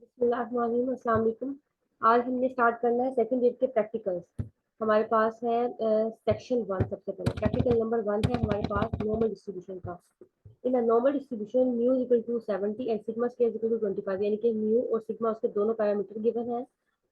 अस्सलाम वालेकुम। आज हमने स्टार्ट करना है सेकंड ईयर के प्रैक्टिकल्स। हमारे पास है सेक्शन वन। सबसे पहले प्रैक्टिकल नंबर वन है हमारे पास नॉर्मल डिस्ट्रीब्यूशन का। In a normal distribution mu equal to 70 and sigma square equal to 25, यानी कि म्यू और सिग्मा उसके दोनों पैरामीटर गिवन है।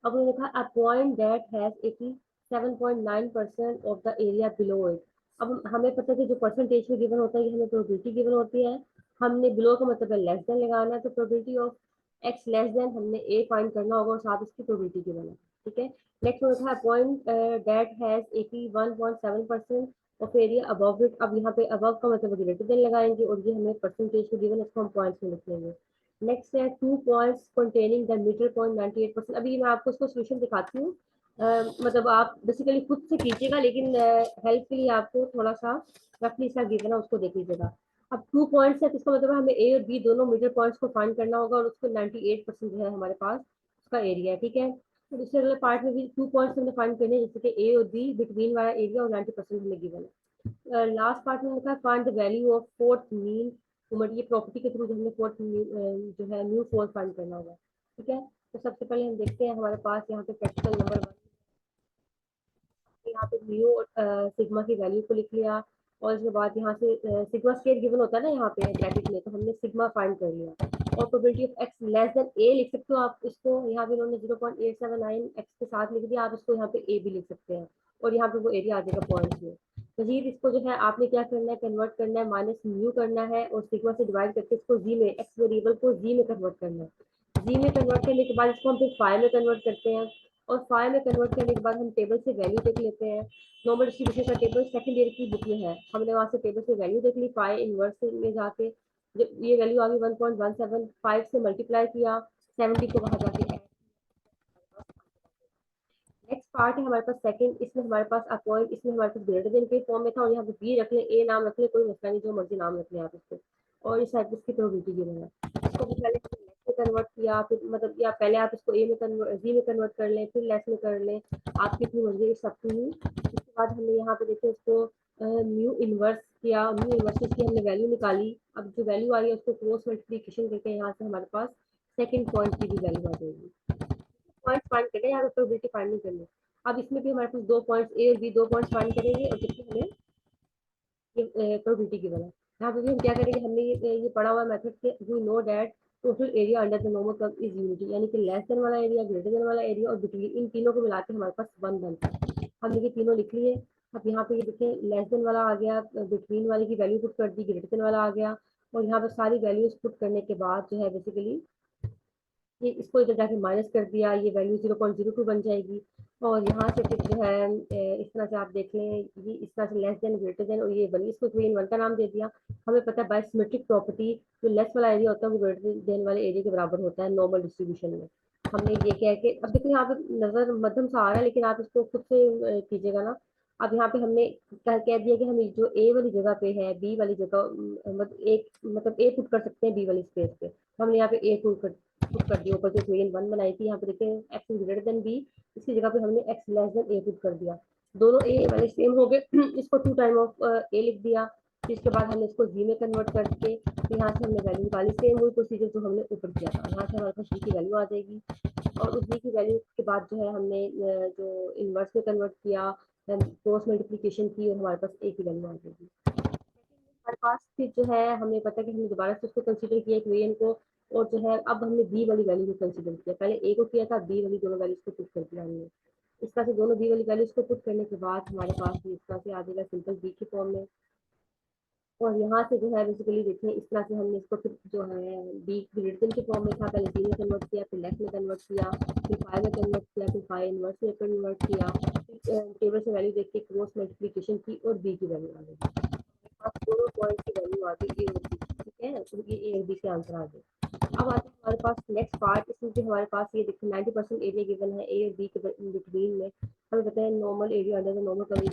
अब उन्होंने कहा अ point that has 87.9% of the area below it. अब हमें पता है कि जो परसेंटेज में गिवन होता है ये हमें प्रोबेबिलिटी गिवन होती है। हमने बिलो का मतलब है लेस देन लगाना है, तो probability of X less then हमने ए फाइंड करना होगा और साथ इसकी प्रोबेबिलिटी गिवन है। ठीक है। नेक्स्ट होता है point that has 81.7% of area above it. अब यहाँ पे अबव का मतलब ग्रेटर देन लगाएंगे और ये हमें परसेंटेज को गिवन है, इसको हम पॉइंट्स में लिख लेंगे। नेक्स्ट है 2 points containing the middle point 98%। अभी मैं आपको इसको सोल्यूशन दिखाती हूँ। मतलब आप बेसिकली खुद से कीजिएगा, लेकिन हेल्प के लिए आपको थोड़ा सा रफली सा गिवन है, उसको देख लीजिएगा। अब 2 पॉइंट्स है तो इसका मतलब है हमें ए और बी दोनों मिडिल पॉइंट्स को फाइंड करना होगा और उसको 98% जो है हमारे पास उसका एरिया है। ठीक है। तो दूसरे वाले पार्ट में भी 2 पॉइंट्स हमने फाइंड करने हैं, जैसे कि ए और बी बिटवीन वाला एरिया और 90% हमें गिवन है। लास्ट पार्ट में लिखा है find the value of fourth mean. ये प्रॉपर्टी के थ्रू जो हमने फोर्थ जो है न्यू फोर्थ फाइंड करना होगा। ठीक है। तो सबसे पहले हम देखते हैं हमारे पास यहाँ पे प्रैक्टिकल नंबर वन। यहाँ पे म्यू और सिग्मा की वैल्यू को लिख लिया और इसके बाद यहाँ से सिग्मा स्क्वायर गिवन होता है ना यहाँ पे ब्रैकेट में, तो हमने सिग्मा फाइंड कर लिया। और probability of X less than A लिख सकते हो आप इसको। यहाँ पे इन्होंने 0.879 एक्स के साथ लिख दिया, आप इसको यहाँ पे ए भी लिख सकते हैं और यहाँ पे वो एरिया आ जाएगा पॉइंट्स में। मजीद इसको जो है आपने क्या करना है, कन्वर्ट करना है, माइनस म्यू करना है और सिग्मा से डिवाइड करके इसको जी में, एक्स वेरिएबल को जी में कन्वर्ट करना है। जी में कन्वर्ट करने के बाद इसको हम फिर फाइव में कन्वर्ट करते हैं और फाइव में कन्वर्ट करने के बाद हम टेबल से वैल्यू देख लेते हैं। नॉर्मल डिस्ट्रीब्यूशन का टेबल सेकंड ईयर की बुक में है, हमने वहां से टेबल से वैल्यू देख ली, पाई इनवर्स में जाके जब ये वैल्यू आ गई 1.175 से मल्टीप्लाई किया 70 को वहां जाके। नेक्स्ट पार्ट है हमारे पास सेकंड, इसमें हमारे पास अपॉइंट, इसमें हमारे पास ग्रेटर देन के फॉर्म में था और यहाँ पे बी रख ले, ए नाम रख ले, कोई मसला नहीं, जो मर्जी नाम रख ले आप इसको। और इस साइड इसकी प्रोबेबिलिटी गिवन है। इसको भी पहले लेस में कन्वर्ट किया, फिर मतलब या पहले आप इसको ए में कन्वर्ट, जी में कन्वर्ट कर लें, फिर लेस में कर लें, आपकी इतनी मर्जी इस सब की। उसके बाद हमने यहाँ पे देखे उसको म्यू इनवर्स किया, म्यू इनवर्स की हमने वैल्यू निकाली। अब जो वैल्यू आई है उसको क्रॉस मल्टीप्लीकेशन करके यहाँ से हमारे पास सेकंड पॉइंट की भी वैल्यू आ जाएगी। पॉइंट फाइंड करना है, यहाँ पे प्रोबेबिलिटी फाइंड नहीं करनी। अब इसमें भी हमारे पास 2 पॉइंट्स ए और बी, 2 पॉइंट्स फाइंड करेंगे और कितनी हमें ये प्रोबेबिलिटी गिवन है। यहाँ पे भी हम क्या करेंगे, हमने ये पढ़ा हुआ मेथड के we know that total area under the normal curve is unity, यानी कि लेस देन वाला एरिया, ग्रेटर देन वाला एरिया और बिटवीन, इन तीनों को मिला के हमारे पास वन बनता है। हमने ये तीनों लिख लिए। अब यहाँ पे ये देखें, लेस देन वाला आ गया, बिटवीन वाले की वैल्यू पुट कर दी, ग्रेटर देन वाला आ गया और यहाँ पे सारी वैल्यूज पुट करने के बाद जो है बेसिकली ये इसको इधर जाके माइनस कर दिया, ये वैल्यू 0.02 बन जाएगी। और यहाँ से फिर जो है इस तरह से आप देख लें, ये इस तरह से लेस देन ग्रेटर देन और ये बनी, इसको 3 in 1 का नाम दे दिया। हमें पता है बाय सिमेट्रिक प्रॉपर्टी जो लेस वाला एरिया होता है वो ग्रेटर देन वाले एरिया के बराबर होता है नॉर्मल डिस्ट्रीब्यूशन में। हमने ये कह के, अब देखो यहाँ पे नजर मध्यम सा आ रहा है लेकिन आप इसको खुद से कीजिएगा ना। अब यहाँ पे हमने कह दिया कि हम जो ए वाली जगह पे है, बी वाली जगह मतलब ए पुट कर सकते हैं बी वाली स्पेस पे, तो हमने यहाँ पे ए पुट कर दिया। ऊपर जो इक्वेशन वन बनाई थी यहाँ पे देखते हैं X is greater than B, इसकी जगह पे हमने X less than A put कर दिया। दोनों ए वाले सेम हो गए इसको 2 टाइम ऑफ ए लिख दिया। फिर इसके बाद हमने इसको जी में कन्वर्ट करके यहाँ से हमने वैल्यू निकाली, सेम वही प्रोसीजर जो हमने ऊपर किया था। यहाँ से हमारे पास बी की वैल्यू आ जाएगी और उस बी की वैल्यू के बाद जो है हमने जो इनवर्स में कन्वर्ट किया, क्रॉस मल्टीप्लीकेशन की और हमारे पास ए की वैल्यू आ जाएगी। हमारे पास फिर जो है हमें पता है कि हमने दोबारा से उसको कंसीडर किया इक्वेशन को और जो है अब हमने बी वाली वैल्यू को कंसीडर किया, पहले ए को किया था, बी वाली दोनों वैल्यूज को पुट कर दिया हमने। इस तरह से दोनों बी वाली वैल्यूज को पुट करने के बाद हमारे पास इस तरह से आ जाएगा सिंपल बी के फॉर्म में। और यहाँ से जो है बेसिकली देखें इस तरह से हमने इसको फिर जो है बी ग्रेटर के फॉर्म में था, पहले बी में कन्वर्ट किया, फिर लेफ्ट में कन्वर्ट किया, फिर फाइव में कन्वर्ट किया, फिर फाइव इनवर्स में कन्वर्ट किया, फिर टेबल से वैल्यू देख के क्रॉस मल्टीप्लीकेशन की और बी की वैल्यू आ गई। दोनों पॉइंट की वैल्यू आ गई ए और बी। ठीक है, तो ये ए और बी के आंसर आ गए। अब आते हैं हमारे पास नेक्स्ट पार्ट, इसमें भी हमारे पास ये देखिए 90% एरिया गिवन है ए और बी के बिटवीन में। हमें पता है normal area under the normal curve,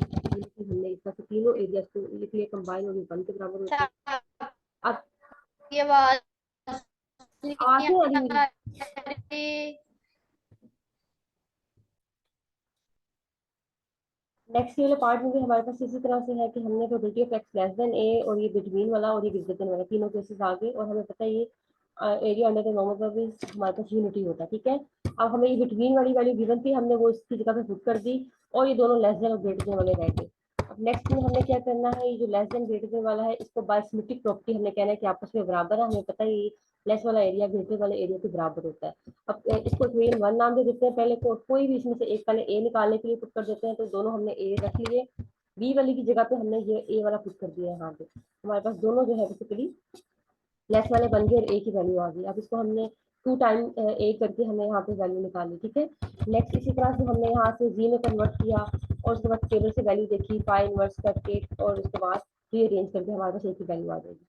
हमने इस तरह से तीनों एरिया को लिख लिए कंबाइन और ये वन के बराबर होते हैं। अब ये आवाज आवाज नहीं नहीं आ रही मेरी? आ रही। नेक्स्ट वाले पार्ट में भी हमारे पास इसी तरह से है कि हमने probability of X less than A और ये बिटवीन वाला और ये ग्रेटर देन वाला तीनों केसेस आ गए और हमें पता है ये area under the normal curve is हमारे पास यूनिटी होता है, ठीक है। अब हमें ये बिटवीन वाली वैल्यू गिवन थी, हमने वो इसकी जगह पे पुट कर दी और ये दोनों लेस देन और ग्रेटर देन वाले रह गए। अब नेक्स्ट में हमने क्या करना है, ये जो लेस देन ग्रेटर देन वाला है इसको बाय सिमेट्रिक प्रॉपर्टी हमने कहना है कि आपस में बराबर है। हमें पता है ये लेस वाला एरिया ग्रेटर वाले एरिया के बराबर होता है। अब इसको इक्वेशन 1 नाम दे देते हैं पहले को, कोई भी इसमें से एक पहले ए निकालने के लिए पुट कर देते हैं, तो दोनों हमने ए रख लिए, बी वाली की जगह पे हमने ये ए वाला पुट कर दिया है यहाँ पे। हमारे पास दोनों जो है बेसिकली लेस वाले बन गए और ए की वैल्यू आ गई। अब इसको हमने 2 टाइम ए करके हमने यहाँ पे वैल्यू निकाली, ठीक है। नेक्स्ट इसी तरह से हमने यहाँ से जी में कन्वर्ट किया और उसके बाद टेबल से वैल्यू देखी पाई इनवर्स करके और उसके बाद रीअरेंज करके हमारे पास ए की वैल्यू आ जाएगी।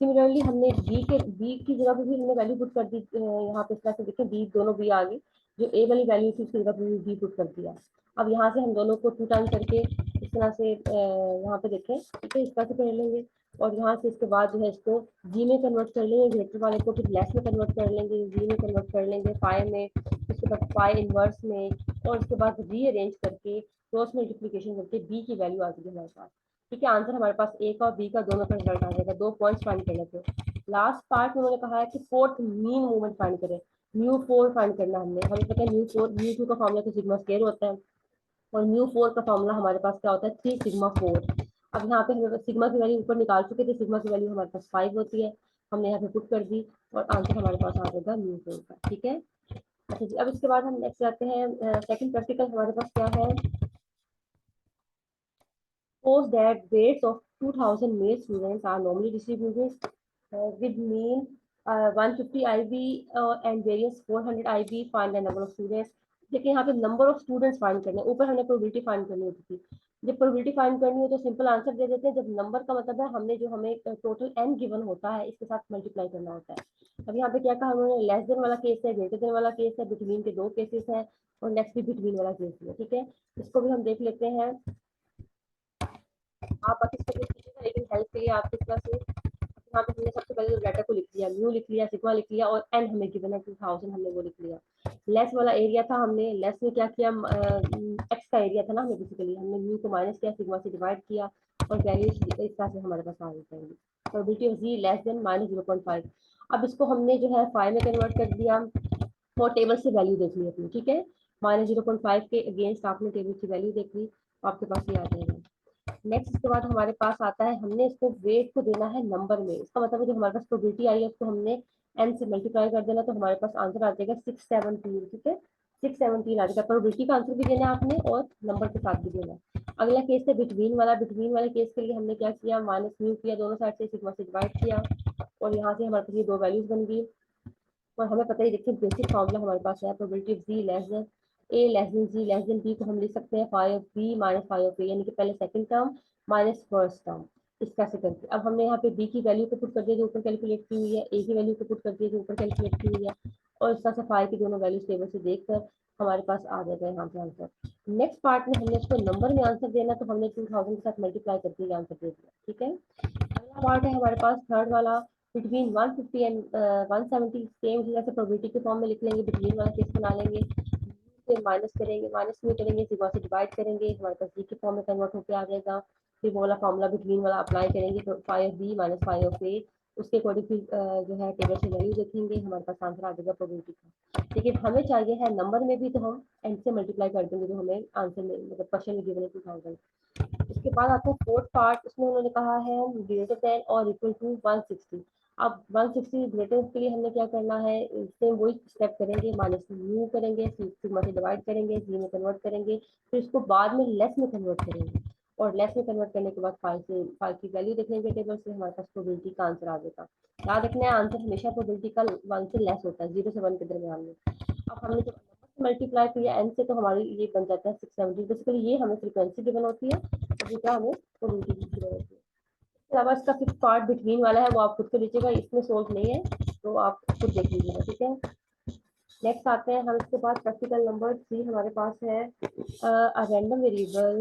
सिमिलरली हमने बी की जगह पे भी हमने वैल्यू पुट कर दी, यहाँ पे इस तरह से देखें बी दोनों बी आ गई, जो ए वाली वैल्यू थी उसकी जगह पे बी पुट कर दिया। अब यहाँ से हम दोनों को 2 टाइम करके इस तरह से यहाँ पे देखें, ठीक है, इस तरह से कर लेंगे और यहाँ से इसके बाद जो है इसको जी में कन्वर्ट कर लेंगे, ग्रेटर वाले को फिर लेस में कन्वर्ट कर लेंगे, जी में कन्वर्ट कर लेंगे पाई में, उसके बाद पाई इनवर्स में और उसके बाद रीअरेंज करके क्रॉस मल्टीप्लीकेशन करके बी की वैल्यू आ जाएगी हमारे पास, ठीक है। आंसर हमारे पास ए का और बी का दोनों का रिजल्ट आ जाएगा। 2 पॉइंट्स फाइंड करने थे। लास्ट पार्ट में उन्होंने कहा है कि फोर्थ मीन मूवमेंट फाइंड करें, म्यू 4 फाइंड करना हमने, हमें पता है म्यू 4 म्यू 2 का फॉर्मूला तो सिग्मा स्क्वायर होता है और म्यू 4 का फॉर्मूला हमारे पास क्या होता है 3 सिग्मा 4। अब यहाँ पे हमें सिग्मा की वैल्यू ऊपर निकाल चुके थे, सिग्मा की वैल्यू हमारे पास 5 होती है, हमने यहाँ पे पुट कर दी और आंसर हमारे पास आ जाएगा म्यू 4 का, ठीक है। अच्छा जी, अब इसके बाद हम नेक्स्ट जाते हैं सेकंड प्रैक्टिकल हमारे पास क्या है। Suppose that weights of 2000 male students are normally distributed with mean 150 IB and variance 400 IB. Find the number of students. देखिए यहाँ पे नंबर ऑफ स्टूडेंट्स फाइंड करने, ऊपर हमने प्रोबेबिलिटी फाइंड करनी होती थी। जब प्रोबेबिलिटी फाइंड करनी हो तो सिंपल आंसर दे देते हैं, जब नंबर का मतलब है हमने जो हमें टोटल एन गिवन होता है इसके साथ मल्टीप्लाई करना होता है। अब यहाँ पे क्या कहा उन्होंने, लेस देन वाला केस है, ग्रेटर देन वाला केस है, बिटवीन के 2 केसेस है और नेक्स्ट भी बिटवीन वाला केस है, ठीक है। इसको भी हम देख लेते हैं, आप बाकी सब कुछ कीजिएगा लेकिन हेल्प के लिए आपके पास यहाँ पे हमने सबसे पहले लेटर को लिख लिया, म्यू लिख लिया, सिग्मा लिख लिया और एन हमें गिवन है 2000 हमने वो लिख लिया। लेस वाला एरिया था, हमने लेस में क्या किया, एक्स का एरिया था ना, हमें बेसिकली हमने म्यू को माइनस किया, सिग्मा से डिवाइड किया और वैल्यू इस तरह से हमारे पास आ जाएंगी। Probability of Z less than -0.5। अब इसको हमने जो है 5 में कन्वर्ट कर दिया और टेबल से वैल्यू देख ली अपनी, ठीक है। -0.5 के अगेंस्ट आपने टेबल की वैल्यू देख ली, आपके पास ये आ जाएगा। नेक्स्ट इसके बाद हमारे पास आता है, हमने इसको वेट को देना है नंबर में, इसका मतलब है जो हमारे पास प्रोबेबिलिटी आई है उसको हमने n से मल्टीप्लाई कर देना, तो हमारे पास आंसर आ जाएगा 617, ठीक है। 617 आ जाएगा, प्रोबेबिलिटी का आंसर भी देना है आपने और नंबर के साथ भी देना है। अगला केस है बिटवीन वाला, बिटवीन वाले केस के लिए हमने क्या किया, माइनस म्यू किया, दोनों साइड से सिग्मा से डिवाइड किया और यहाँ से हमारे पास ये 2 वैल्यूज बन गई और हमें पता ही, देखिए बेसिक फॉर्मूला हमारे पास है, probability of Z less than A less than Z less than B को हम लिख सकते हैं 5 माइनस 5 यानी कि पहले second term minus first term, इस तरह से करके। अब हमने यहाँ पे बी की वैल्यू को पुट कर दिया जो ऊपर कैलकुलेट की हुई है, ए की वैल्यू को पुट कर दिया जो ऊपर कैलकुलेट की हुई है और इस तरह से 5 की दोनों वैल्यूज टेबल से देखकर हमारे पास आ जाएगा यहाँ पे आंसर। नेक्स्ट पार्ट में हमने इसको नंबर में आंसर देना, तो हमने 2000 के साथ मल्टीप्लाई करके आंसर दे दिया, ठीक है। अगला पार्ट है हमारे पास थर्ड वाला, बिटवीन 150 एंड 170, सेम जैसे प्रोबेबिलिटी के फॉर्म में लिख लेंगे, बिटवीन वाला केस बना लेंगे, से माइनस करेंगे, माइनस में करेंगे, सिग्मा से डिवाइड करेंगे, हमारे पास जी के फॉर्म में कन्वर्ट होकर आ जाएगा। फिर वो वाला फॉर्मूला बिटवीन वाला अप्लाई करेंगे तो 5b माइनस 5a, उसके अकॉर्डिंग फिर जो है टेबल से वैल्यू देखेंगे, हमारे पास आंसर आ जाएगा प्रोबेबिलिटी का। लेकिन हमें चाहिए है नंबर में भी, तो हम एन से मल्टीप्लाई कर देंगे जो हमें आंसर में मतलब क्वेश्चन में गिवन है 2000। इसके बाद आता है फोर्थ पार्ट, उसमें उन्होंने कहा है ग्रेटर देन और इक्वल टू 160। अब 160 ग्रेटर के लिए हमने क्या करना है, सेम वही स्टेप करेंगे, माइनस म्यू करेंगे, सिग्मा से डिवाइड करेंगे, जी में कन्वर्ट करेंगे, फिर इसको बाद में लेस में कन्वर्ट करेंगे और लेस में कन्वर्ट करने के बाद 5 की वैल्यू देख लेंगे टेबल से, हमारे पास प्रोबेबिलिटी का आंसर आ जाएगा। याद रखना है आंसर हमेशा प्रोबेबिलिटी का 1 से लेस होता है, 0 से 1 के दरमियान में। अब हमने जब मल्टीप्लाई किया एन से तो हमारी ये बन जाता है 670। बेसिकली ये हमें फ्रीक्वेंसी गिवन होती है और दूसरा हमें प्रोबेबिलिटी गिवन होती है। इसके अलावा इसका फिफ्थ पार्ट बिटवीन वाला है वो आप खुद को लीजिएगा, इसमें सोल्व नहीं है तो आप खुद देख लीजिएगा, ठीक है। नेक्स्ट आते हैं हम, इसके बाद प्रैक्टिकल नंबर 3 हमारे पास है, random variable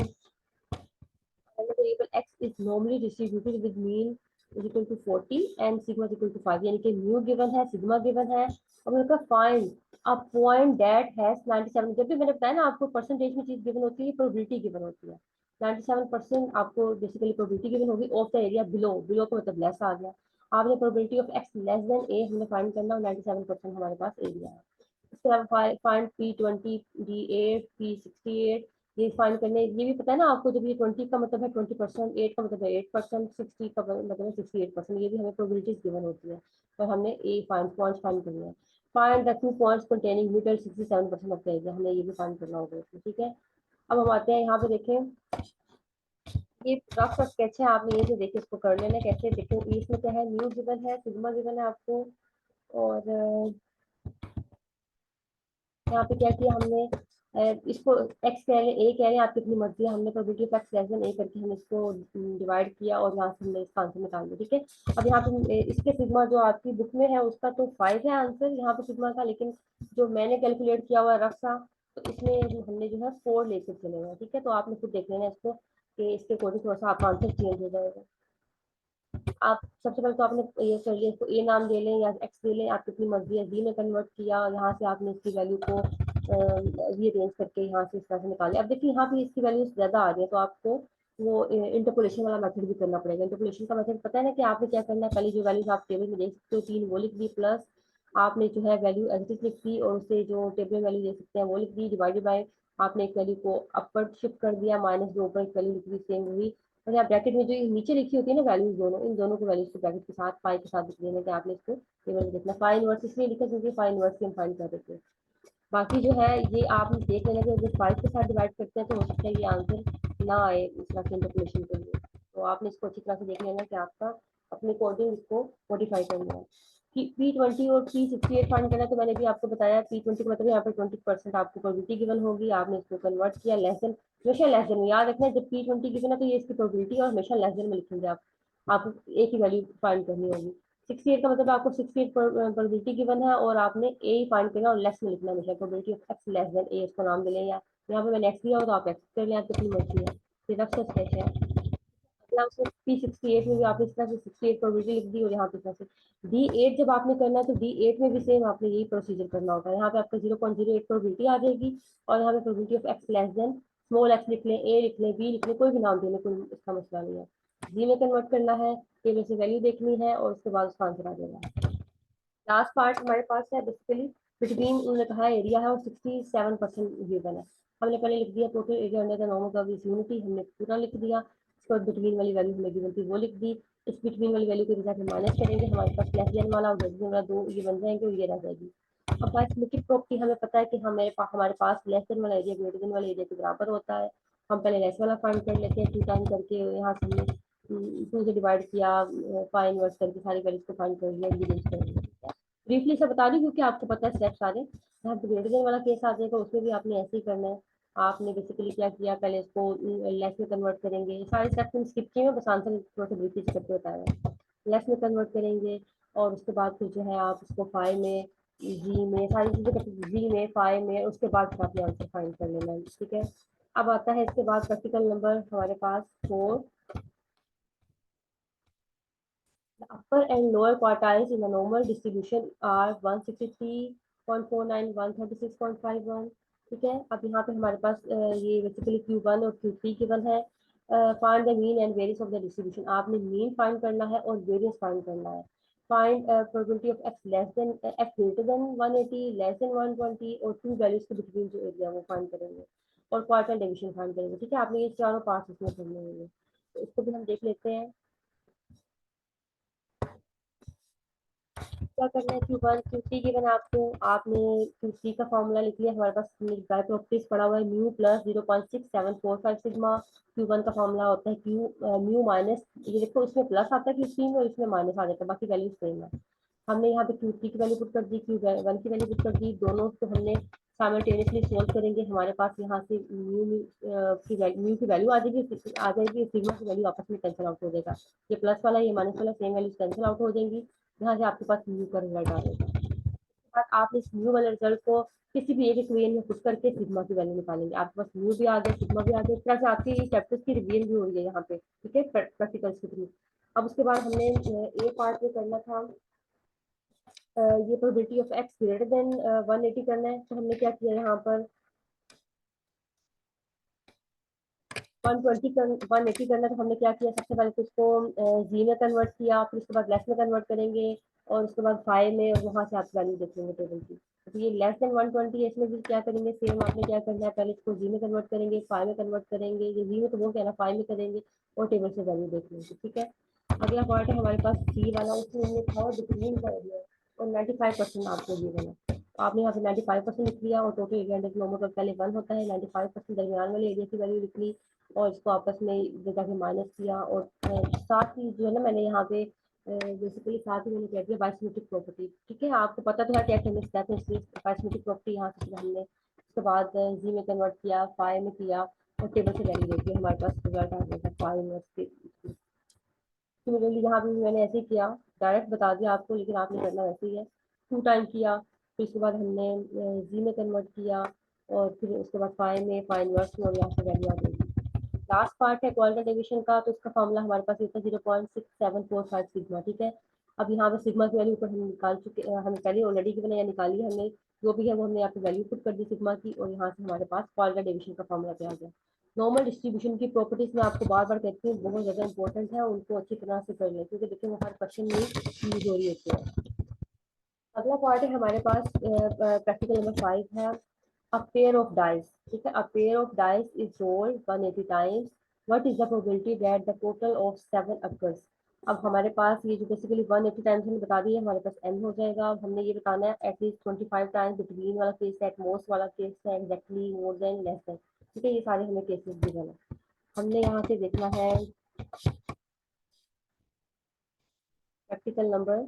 x is normally distributed with mean is equal to 40 and sigma is equal to 5, यानी कि म्यू गिवन है, सिग्मा गिवन है और मैंने find a point that has 97। जब भी मैंने बताया ना आपको परसेंटेज में चीज गिवन होती है, प्रोबेबिलिटी गिवन होती है। 97% आपको बेसिकली प्रोबेबिलिटी गिवन होगी of the area below, below का मतलब लेस आ गया। आपने probability of X less than A हमने फाइंड करना, 97% हमारे पास एरिया है। इसके अलावा फाइंड P20, D8, P68, ये फाइंड करने, ये भी पता है ना आपको, जब ये 20 का मतलब है 20%, 8 का मतलब है 8%, 60 का मतलब है 68%, ये भी हमें प्रोबेबिलिटीज गिवन होती है, और हमने ए फाइंड पॉइंट्स फाइंड करना है। Find the 2 points containing mutual 67% of the area, हमने ये भी फाइंड करना होगा इसमें, ठीक है। अब हम आते हैं यहाँ पे, देखें ये रफ सा स्केच है, आपने ये जो देखे इसको कर लेना कैसे, देखो इसमें क्या है, म्यू गिवन है, सिग्मा गिवन है आपको, और यहाँ पे क्या किया हमने, इसको एक्स कह रहे हैं, ए कह रहे हैं, आपकी अपनी मर्जी है, हमने probability of X less than A करके हमने इसको डिवाइड किया और यहाँ से हमने इसका आंसर निकाल दिया, ठीक है। अब यहाँ पे इसके सिग्मा जो आपकी बुक में है उसका तो 5 है आंसर यहाँ पे सिग्मा का, लेकिन जो मैंने कैलकुलेट किया हुआ है रफ सा, तो इसमें हमने जो है 4 लेकर चले गए, ठीक है। तो आपने खुद देख लेना इसको कि इसके अकॉर्डिंग थोड़ा सा आपका आंसर चेंज हो जाएगा। आप सबसे पहले तो आपने ये कर लिया, इसको ए नाम दे लें या एक्स दे लें, आपकी अपनी मर्जी है, बी में कन्वर्ट किया, यहाँ से आपने इसकी वैल्यू को रीअरेंज करके यहाँ से इस तरह से निकाले। अब देखिए यहाँ पे इसकी वैल्यू ज्यादा आ रही है, तो आपको वो इंटरपोलेशन वाला मेथड भी करना पड़ेगा। इंटरपोलेशन का मेथड पता है ना कि आपने क्या करना है, पहले जो वैल्यूज आप टेबल में देख सकते हो 3 वो लिख दी, प्लस आपने जो है वैल्यू एडिट लिख दी, और उससे जो टेबल में वैल्यू दे सकते हैं वो लिख दी, डिवाइडेड बाय आपने एक वैल्यू को अपवर्ड शिफ्ट कर दिया, माइनस जो ऊपर एक वैल्यू लिख दी सेम वही, और यहाँ ब्रैकेट में जो नीचे लिखी होती है ना वैल्यूज दोनों, इन दोनों को वैल्यूज को ब्रैकेट के साथ पाई के साथ लिख देना कि आपने इसको टेबल में देखना। फाई इनवर्स इसलिए लिखा क्योंकि फाई इनवर्स से हम फाइंड कर देते हैं। बाकी जो है ये आप देख लेना कि अगर 5 के साथ डिवाइड करते हैं तो हो सकता है ये आंसर ना आए इस तरह से इंटरपोलेशन के लिए, तो आपने इसको अच्छी तरह से देख लेना कि आपका अपने अकॉर्डिंग इसको मॉडिफाई करना है। P20 और P68 फाइंड करना, तो मैंने भी आपको बताया P20 का मतलब यहाँ पर 20% आपको प्रोबेबिलिटी गिवन होगी, आपने इसको कन्वर्ट किया लेस देन, हमेशा लेस देन याद रखना है, जब P20 गिवन है तो ये इसकी प्रोबेबिलिटी और हमेशा लेस देन में लिखेंगे आप एक ही वैल्यू फाइंड करनी होगी। 68 का मतलब आपको 68 प्रोबेबिलिटी गिवन है और आपने ए ही फाइंड करना और लेस में लिखना हमेशा, probability of X less than A इसको नाम दे लें, या यहाँ पे मैंने एक्स दिया हो तो आप एक्स कर लें, आपकी अपनी मर्जी है। फिर रफ स्केच है, अगला उसमें P68 में भी आपने इस तरह से 68 प्रोबेबिलिटी लिख दी, और यहाँ पे इस तरह से D8 जब आपने करना है तो D8 में भी सेम आपने यही प्रोसीजर करना होगा। यहाँ पे आपका 0.08 प्रोबेबिलिटी आ जाएगी, और यहाँ पे probability of X less then, small x लिख लें, ए लिख लें, बी लिख लें, कोई भी नाम दे लें, कोई इसका मसला नहीं है। जी में कन्वर्ट करना है, टेबल से वैल्यू देखनी है, और उसके बाद उसका आंसर आ जाएगा। लास्ट पार्ट हमारे पास है बेसिकली बिटवीन, उन्होंने कहा एरिया है और 67% गिवन है। हमने पहले लिख दिया total area under the norm of this unity, हमने पूरा लिख दिया, उसके बाद बिटवीन वाली वैल्यू हमें गिवन थी वो लिख दी, इस बिटवीन वाली वैल्यू के रिजल्ट हम माइनस करेंगे, हमारे पास लेस देन वाला और ग्रेटर देन वाला दो ये बन जाएंगे और ये रह जाएगी। अब बात लिमिटेड प्रॉपर्टी, हमें पता है कि हमारे पास लेस देन वाला एरिया ग्रेटर देन वाले एरिया के बराबर होता है। हम पहले लेस वाला फाइंड कर लेते हैं, 2 टाइम करके यहाँ से हमने 2 से डिवाइड किया, फाइव इनवर्स करके सारी वैल्यूज को फाइंड कर लिया, ये रेंज कर लिया। ब्रीफली से बता रही हूँ क्योंकि आपको पता है स्टेप सारे। यहाँ ग्रेटर देन वाला केस आ जाएगा, उसमें भी आपने ऐसे ही करना है। आपने बेसिकली क्या किया, पहले इसको लेस में कन्वर्ट करेंगे, सारे स्टेप्स स्किप किए हैं, बस आंसर थोड़ा सा ब्रीफली करके बताया। लेस में कन्वर्ट करेंगे, और उसके बाद फिर जो है आप इसको फाइव में, जी में, सारी चीजें करके जी में, फाइव में, उसके बाद फिर आपने आंसर फाइंड कर लेना है, ठीक है। अब आता है इसके बाद प्रैक्टिकल नंबर हमारे पास 4, the upper and lower quartiles in the normal distribution are 163.49, 136.51, ठीक है। अब यहाँ पे हमारे पास ये बेसिकली Q1 और Q3 गिवन है। Find the mean and variance of the distribution, आपने मीन फाइंड करना है और वेरियंस फाइंड करना है। Find probability of X less then, x greater than 180, less than 120, और टू वैल्यूज के बिटवीन जो एरिया वो फाइंड करेंगे, और क्वार्टाइल डिवीजन फाइंड करेंगे, ठीक है। आपने ये चारों पार्ट्स इसमें करने होंगे, तो इसको भी हम देख लेते हैं क्या करना है। Q1 Q3 गिवन आपको, आपने Q3 का फॉर्मूला लिख लिया, हमारे पास प्रॉपर्टीज पड़ा हुआ है, म्यू प्लस 0.6745 सिग्मा। Q1 का फॉर्मूला होता है क्यू म्यू माइनस, ये देखो इसमें प्लस आता है Q3 में और इसमें माइनस आ जाता है, बाकी वैल्यू सेम है। हमने यहाँ पे Q3 की वैल्यू पुट कर दी, Q1 की वैल्यू पुट कर दी, दोनों को हमने साइमल्टेनियसली सोल्व करेंगे। हमारे पास यहाँ से म्यू की वैल्यू आ जाएगी, सिग्मा की वैल्यू आपस में कैंसिल आउट हो जाएगा, ये प्लस वाला ये माइनस वाला सेम वैल्यू कैंसिल आउट हो जाएंगी, यहाँ से आपके पास म्यू का रिजल्ट आ जाएगा। उसके बाद आप इस म्यू वाले रिजल्ट को किसी भी एक इक्वेशन में पुट करके सिग्मा की वैल्यू निकालेंगे, आपके पास म्यू भी आ गया, सिग्मा भी आ गया, इस तरह से आपकी चैप्टर्स की रिवीजन भी हो रही है यहाँ पे, ठीक है, प्रैक्टिकल्स के थ्रू। अब उसके बाद हमने ए पार्ट में करना था, ये probability of x greater than 180 करना है, तो हमने क्या किया यहाँ पर, 120 180 करना, तो हमने क्या किया, सबसे पहले तो इसको जी में कन्वर्ट किया, फिर उसके बाद लेस में कन्वर्ट करेंगे, और उसके बाद 5 में, और वहाँ से आप वैल्यू देख लेंगे टेबल की। तो ये लेस देन 120 है, इसमें भी क्या करेंगे, सेम आपने क्या करना है, पहले इसको जी में कन्वर्ट करेंगे, 5 में कन्वर्ट करेंगे, ये जी में तो वो क्या ना 5 में करेंगे, और टेबल से वैल्यू देख लेंगे, ठीक है। अगला पार्ट है हमारे पास सी वाला, उसमें हमने था डिटरमाइन कर दिया, और 95% आपको गिवन है। तो आपने यहाँ पे 95% लिख लिया, और टोटल एरिया अंडर नॉर्मल का पहले 1 होता है, 95% दरमियान वाले एरिया की वैल्यू लिख ली, और इसको आपस में जाके माइनस किया, और साथ ही जो है ना मैंने यहाँ पे बेसिकली साथ ही मैंने कह दिया बाइसमेट्रिक प्रॉपर्टी, ठीक है। आपको पता तो है क्या करना स्टेप है, इसलिए बाइसमेट्रिक प्रॉपर्टी यहाँ से हमने उसके बाद जी में कन्वर्ट किया, फाइव में किया, और टेबल से वैल्यू देखी, हमारे पास रिजल्ट आ गया था फाइव में। सिमिलरली यहाँ भी मैंने ऐसे ही किया, डायरेक्ट बता दिया आपको, लेकिन आपने करना वैसे ही है। 2 टाइम किया, फिर उसके बाद हमने जी में कन्वर्ट किया, और फिर उसके बाद फाइव में, फाइव इनवर्स में, और यहाँ से वैल्यू आ गई। लास्ट पार्ट है क्वालिटी डिवीजन का, तो इसका फॉर्मूला हमारे पास ये था 0.6745 सिग्मा, ठीक है। अब यहाँ पे सिग्मा की वैल्यू ऊपर हम निकाल चुके, हमें पहले ऑलरेडी गिवन है या निकाली है हमने, जो भी है वो हमने यहाँ पे वैल्यू पुट कर दी सिग्मा की, और यहाँ से हमारे पास क्वालिटी डिवीजन का फॉर्मूला पे आ गया। नॉर्मल डिस्ट्रीब्यूशन की प्रॉपर्टीज में आपको बार बार कहती हूँ, बहुत ज्यादा इंपॉर्टेंट है, उनको अच्छी तरह से कर लें, क्योंकि देखिए वो हर क्वेश्चन में यूज हो रही होती है। अगला पार्ट है हमारे पास प्रैक्टिकल नंबर 5 है, a pair of dice, ठीक है। a pair of dice is rolled 180 times, what is the probability that the total of 7 occurs। अब हमारे पास ये जो बेसिकली 180 टाइम्स हमने बता दी है, हमारे पास n हो जाएगा। अब हमने ये बताना है एटलीस्ट 25 टाइम्स, बिटवीन वाला केस है, एट मोस्ट वाला केस है, exactly, more than, less than, ठीक है। ये सारे हमें केसेस भी देना, हमने यहाँ से देखना है प्रैक्टिकल नंबर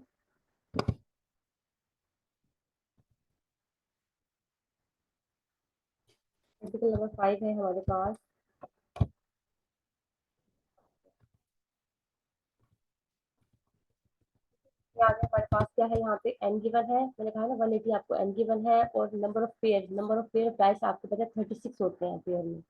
प्रैक्टिकल नंबर 5 है हमारे पास। आगे हमारे पास क्या है, यहाँ पे n गिवन है, मैंने कहा ना 180 आपको n गिवन है, और नंबर ऑफ पेयर डाइस आपको पता है 36 होते हैं पेयर में,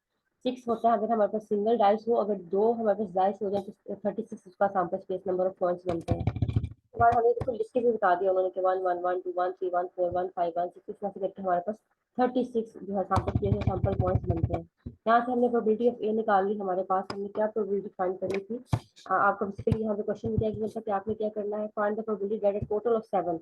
6 होता है अगर हमारे पास सिंगल डाइस हो, अगर दो हमारे पास डाइस हो जाए तो 36 उसका sample space number of points बनते हैं। उसके बाद हमें इसको लिख के भी बता दिया उन्होंने कि 1 1 1 2 1 3 1 4 1 5 1 6 इस तरह से करके हमारे पास 36 जो है सैंपल स्पेस और सैंपल पॉइंट्स बनते हैं। यहाँ से हमने प्रोबेबिलिटी ऑफ ए निकाल ली, हमारे पास हमने क्या प्रोबेबिलिटी फाइंड करनी थी, आपको बेसिकली यहाँ पे क्वेश्चन दिया गया था कि आपने क्या करना है, find the probability that total of 7,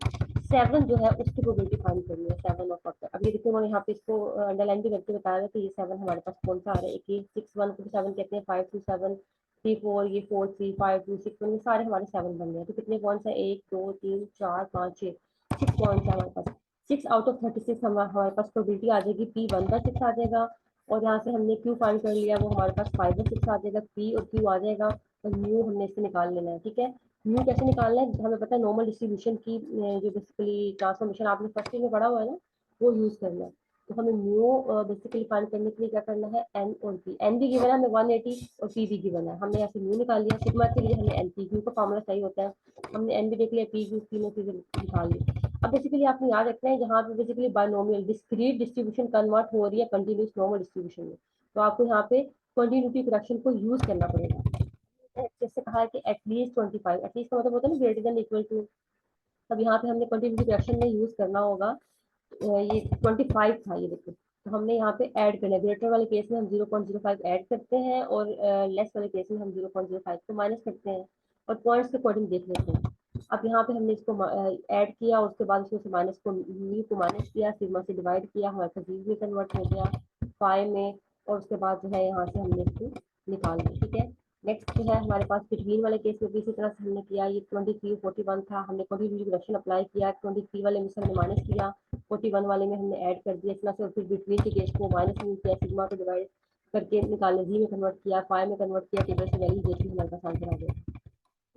7 जो है उसकी प्रोबेबिलिटी फाइंड करनी है, 7 ऑफ फैक्टर। अब ये देखिए उन्होंने यहाँ पे इसको अंडरलाइन भी करके बताया था कि ये 7 हमारे पास कौन सा आ रहा है, एक ये 6 1 को 7 कहते हैं, 5 2 7 3 4, ये 4 3 5 2 6 1, ये सारे हमारे 7 बन गए हैं। तो कितने पॉइंट्स है, 1 2 3 4 5 6, 6 पॉइंट्स है हमारे पास। 6 आउट ऑफ 36 हमारे पास प्रोबेबिलिटी आ जाएगी, पी 1 का 6 आ जाएगा, और यहाँ से हमने क्यू फाइंड कर लिया, वो हमारे पास 5 और 6 आ जाएगा, पी और क्यू आ जाएगा, और म्यू हमने इससे निकाल लेना है, ठीक है। म्यू कैसे निकालना है, हमें पता है नॉर्मल डिस्ट्रीब्यूशन की जो बेसिकली ट्रांसफॉर्मेशन आपने फर्स्ट ईयर में पढ़ा हुआ है ना, वो यूज करना है। तो हमें म्यू बेसिकली फाइंड करने के लिए क्या करना है, एन और पी, एन भी गिवन है हमें 180, और पी भी गिवन है, हमने यहाँ से म्यू निकाल लिया, सिग्मा के लिए हमें एन पी क्यू का फॉर्मूला सही होता है, हमने एन भी देख लिया, पी क्यू तीनों चीजें निकाल ली। अब बेसिकली आपने याद रखना है, जहाँ पे basically binomial discrete distribution convert हो रही है कंटिन्यूस नॉर्मल डिस्ट्रीब्यूशन में, तो आपको यहाँ पे कंटिन्यूटी करेक्शन को यूज करना पड़ेगा। जैसे कहा है कि एटलीस्ट 25, एटलीस्ट का मतलब होता है ना ग्रेटर देन इक्वल टू, तब यहाँ पे हमने कंटिन्यूटी करेक्शन में यूज करना होगा। ये 25 था, ये देखो, तो हमने यहाँ पे ऐड करना है, ग्रेटर वाले केस में हम 0.05 ऐड करते हैं, और लेस वाले केस में हम 0.05 को माइनस करते हैं, और पॉइंट्स के अकॉर्डिंग देख लेते हैं। अब यहाँ पे हमने इसको ऐड किया, और उसके बाद उसमें से माइनस को म्यू को माइनस किया, सिग्मा से डिवाइड किया, हमारे पास जी में कन्वर्ट हो गया फाइव में, और उसके बाद जो है यहाँ से हमने इसको निकाल लिया, ठीक है। नेक्स्ट जो है हमारे पास बिटवीन वाले केस में भी इसी तरह से हमने किया, ये 23 41 था, हमने कंटिन्यूटी रिडक्शन अप्लाई किया, 23 वाले में से हमने माइनस किया, 41 वाले में हमने ऐड कर दिया, इस तरह से, और फिर बिटवीन के केस को माइनस में किया, सिग्मा को डिवाइड करके निकालने, जी में कन्वर्ट किया, फाइव में कन्वर्ट किया, टेबल से वैल्यू देखी, हमारे पास आंसर आ गया।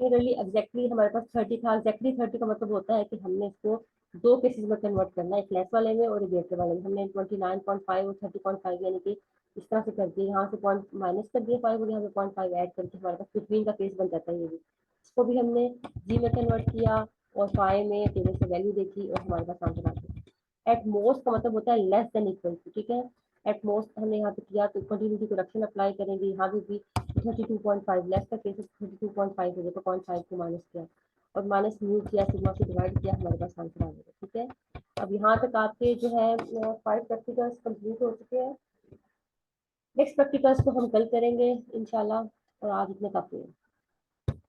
क्लियरली एग्जैक्टली हमारे पास 30 था, एग्जैक्टली 30 का मतलब होता है कि हमने इसको दो केसेस में कन्वर्ट करना है, एक लेस वाले में और एक ग्रेटर वाले में। हमने 29.5 और 30.5 यानी कि इस तरह से कर दिया, यहाँ से पॉइंट माइनस कर दिया 5, और यहाँ पे 0.5 ऐड करके हमारे पास बिटवीन का केस बन जाता है। ये भी इसको भी हमने जी में कन्वर्ट किया, और 5 में टेबल से वैल्यू देखी, और हमारे पास आंसर आ गया। एट मोस्ट का मतलब होता है लेस देन इक्वल टू, ठीक है। एट मोस्ट हमने यहाँ पे किया, तो कंटिन्यूटी करेक्शन अप्लाई करेंगे, यहाँ भी 32.5 लेस का केस 32.5 हो जाएगा, 0.5 को माइनस किया, और माइनस म्यू किया, सिग्मा से डिवाइड किया, हमारे पास आंसर आ जाएगा, ठीक है। अब यहाँ तक आपके जो है 5 प्रैक्टिकल्स कंप्लीट हो चुके हैं। नेक्स्ट प्रैक्टिकल्स को हम कल करेंगे इंशाल्लाह, और आज इतने काफी है।